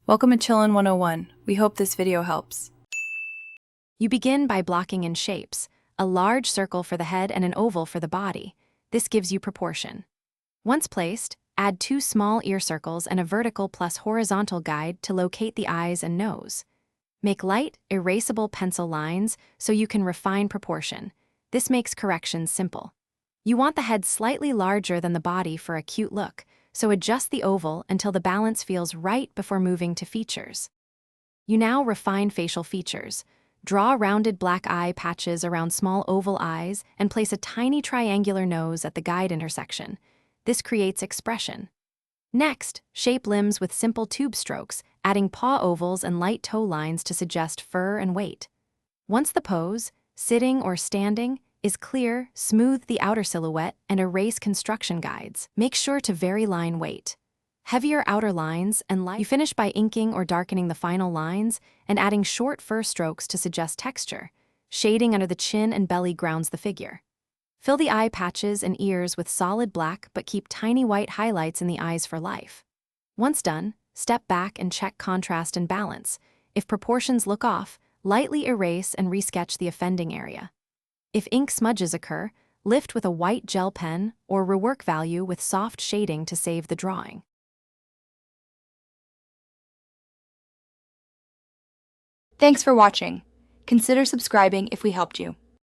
Welcome to Chillin' 101. We hope this video helps. You begin by blocking in shapes, a large circle for the head and an oval for the body. This gives you proportion. Once placed, add 2 small ear circles and a vertical plus horizontal guide to locate the eyes and nose. Make light, erasable pencil lines so you can refine proportion. This makes corrections simple. You want the head slightly larger than the body for a cute look, so adjust the oval until the balance feels right before moving to features. You now refine facial features. Draw rounded black eye patches around small oval eyes and place a tiny triangular nose at the guide intersection. This creates expression. Next, shape limbs with simple tube strokes, adding paw ovals and light toe lines to suggest fur and weight. Once the pose, sitting or standing, is clear, smooth the outer silhouette and erase construction guides. Make sure to vary line weight. Heavier outer lines and light. You finish by inking or darkening the final lines and adding short fur strokes to suggest texture. Shading under the chin and belly grounds the figure. Fill the eye patches and ears with solid black but keep tiny white highlights in the eyes for life. Once done, step back and check contrast and balance. If proportions look off, lightly erase and resketch the offending area. If ink smudges occur, lift with a white gel pen or rework value with soft shading to save the drawing. Thanks for watching. Consider subscribing if we helped you.